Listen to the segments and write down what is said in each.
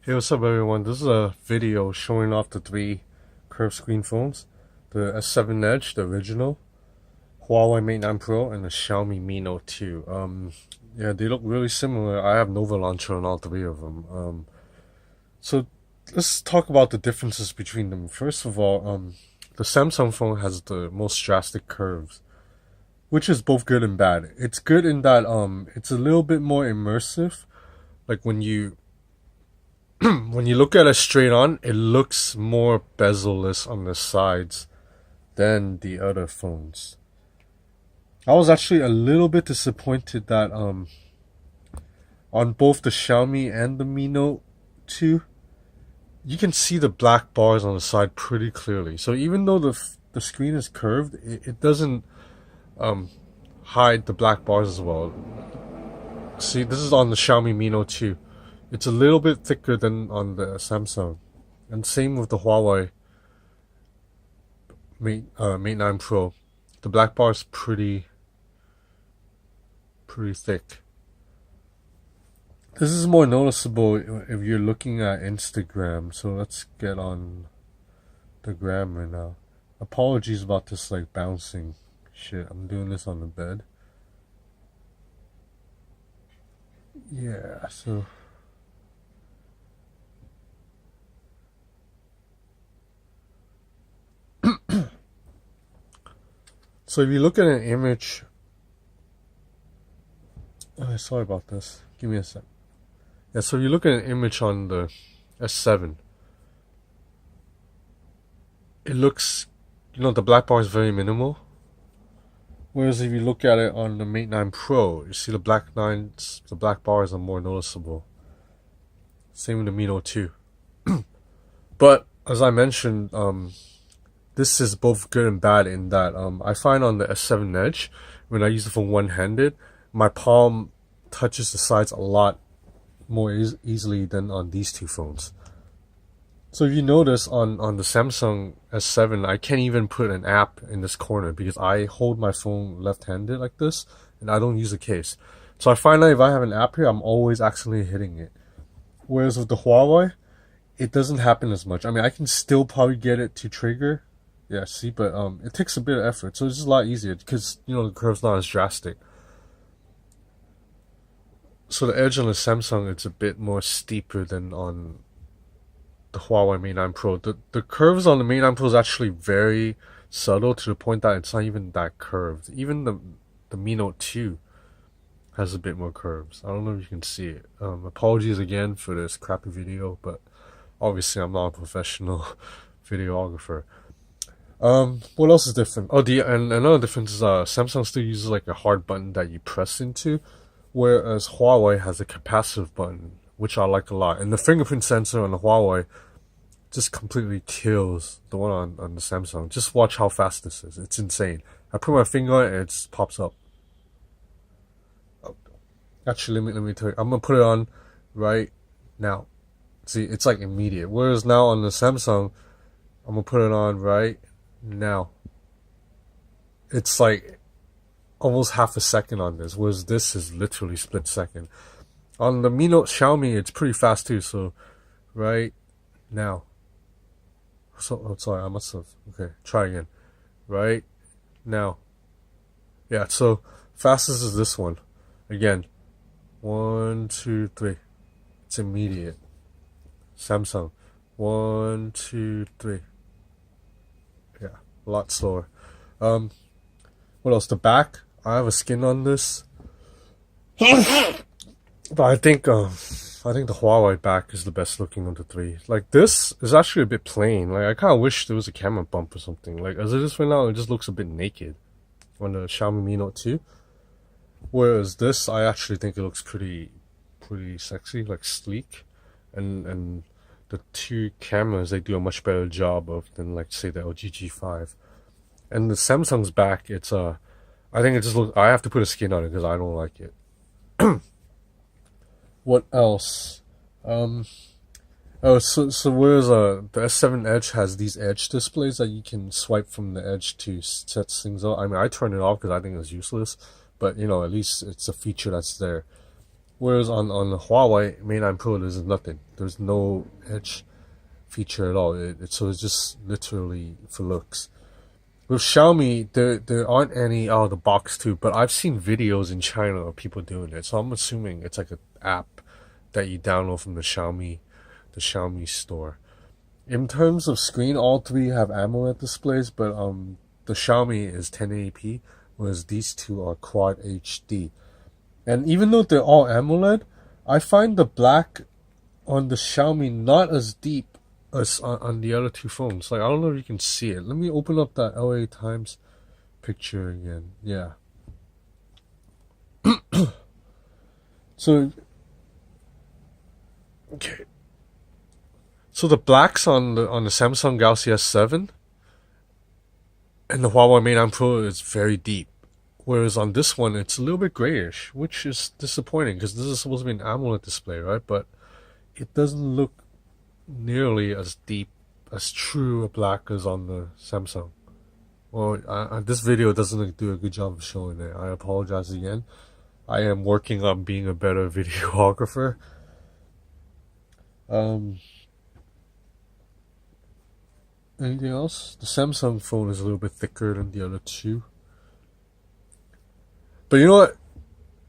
Hey, what's up everyone? This is a video showing off the three curved screen phones. The S7 Edge, the original, Huawei Mate 9 Pro, and the Xiaomi Mi Note 2. Yeah, they look really similar. I have Nova Launcher on all three of them. So let's talk about the differences between them. First of all, the Samsung phone has the most drastic curves, which is both good and bad. It's good in that it's a little bit more immersive. Like when you when you look at it straight on, it looks more bezel-less on the sides than the other phones. I was actually a little bit disappointed that on both the Xiaomi and the Mi Note 2, you can see the black bars on the side pretty clearly. So even though the screen is curved, it doesn't hide the black bars as well. See, this is on the Xiaomi Mi Note 2. It's a little bit thicker than on the Samsung. And same with the Huawei Mate 9 Pro. The black bar is pretty thick. This is more noticeable if you're looking at Instagram. So let's get on the gram right now. Apologies about this like bouncing shit. I'm doing this on the bed. Yeah, so so if you look at an image, sorry about this. Give me a sec. Yeah, so if you look at an image on the S7, it looks, the black bar is very minimal. Whereas if you look at it on the Mate 9 Pro, you see the black bars are more noticeable. Same with the Mi Note 2. But as I mentioned, this is both good and bad in that I find on the S7 Edge, when I use it for one-handed, my palm touches the sides a lot more easily than on these two phones. So if you notice on the Samsung S7, I can't even put an app in this corner because I hold my phone left-handed like this, and I don't use a case. So I find that if I have an app here, I'm always accidentally hitting it. Whereas with the Huawei, it doesn't happen as much. I mean, I can still probably get it to trigger. Yeah, see, but it takes a bit of effort, so it's just a lot easier because, the curve's not as drastic. So the edge on the Samsung, it's a bit more steeper than on the Huawei Mate 9 Pro. The curves on the Mate 9 Pro is actually very subtle to the point that it's not even that curved. Even the Mi Note 2 has a bit more curves. I don't know if you can see it. Apologies again for this crappy video, but obviously I'm not a professional videographer. What else is different? Oh, and another difference is Samsung still uses like a hard button that you press into, whereas Huawei has a capacitive button, which I like a lot. And the fingerprint sensor on the Huawei just completely kills the one on the Samsung. Just watch how fast this is. It's insane. I put my finger on it and it just pops up. Actually, let me tell you. I'm gonna put it on right now. See, it's like immediate. Whereas now on the Samsung, I'm gonna put it on right now. It's like almost half a second on this, whereas this is literally split second. On the Mi Note Xiaomi, it's pretty fast too. So right now. So sorry, I must have. Okay, try again. Right now. Yeah. So fastest is this one. Again. 1, 2, 3. It's immediate. Samsung. 1, 2, 3. Yeah, a lot slower. What else? The back. I have a skin on this. But I think the Huawei back is the best looking of the three. Like this is actually a bit plain. Like I kind of wish there was a camera bump or something. Like as it is right now, it just looks a bit naked on the Xiaomi Mi Note 2. Whereas this, I actually think it looks pretty sexy, like sleek, and the two cameras, they do a much better job of than like say the LG G5. And the Samsung's back, it's I think it just looks. I have to put a skin on it because I don't like it. What else? Oh, so whereas the S7 Edge has these edge displays that you can swipe from the edge to set things up. I mean, I turned it off because I think it's useless, but at least it's a feature that's there. Whereas on the Huawei Mate 9 Pro, there's nothing. There's no edge feature at all. So it's just literally for looks. With Xiaomi, there aren't any out of the box too, but I've seen videos in China of people doing it. So I'm assuming it's like an app that you download from the Xiaomi store. In terms of screen, all three have AMOLED displays, but the Xiaomi is 1080p, whereas these two are Quad HD. And even though they're all AMOLED, I find the black on the Xiaomi not as deep as on the other two phones. Like, I don't know if you can see it. Let me open up that LA Times picture again. Yeah. So, okay. So the blacks on the Samsung Galaxy S7 and the Huawei Mate 9 Pro is very deep. Whereas on this one, it's a little bit grayish, which is disappointing because this is supposed to be an AMOLED display, right? But it doesn't look nearly as deep, as true a black as on the Samsung. Well, this video doesn't do a good job of showing it. I apologize again. I am working on being a better videographer. Anything else? The Samsung phone is a little bit thicker than the other two. But you know what?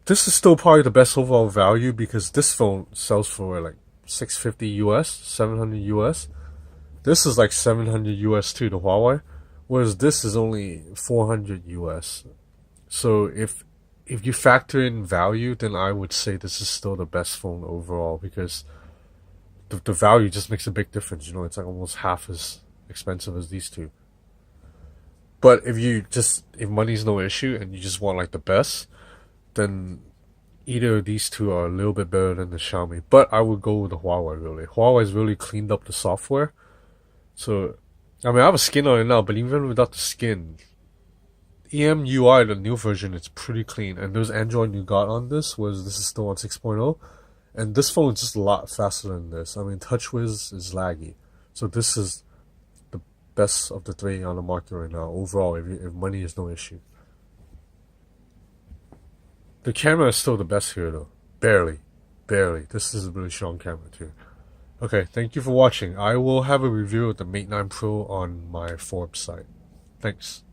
This is still probably the best overall value because this phone sells for like 650 US, 700 US. This is like 700 US too, the Huawei. Whereas this is only 400 US. So if you factor in value, then I would say this is still the best phone overall because the value just makes a big difference. You know, it's like almost half as expensive as these two. But if money's no issue and you just want like the best, then either of these two are a little bit better than the Xiaomi. But I would go with the Huawei really. Huawei's really cleaned up the software. So, I mean, I have a skin on it now, but even without the skin, EMUI, the new version, it's pretty clean. And there's Android Nougat on this, whereas this is still on 6.0. And this phone is just a lot faster than this. I mean, TouchWiz is laggy. So this is the best of the three on the market right now, overall, if money is no issue. The camera is still the best here, though. Barely. Barely. This is a really strong camera, too. Okay, thank you for watching. I will have a review of the Mate 9 Pro on my Forbes site. Thanks.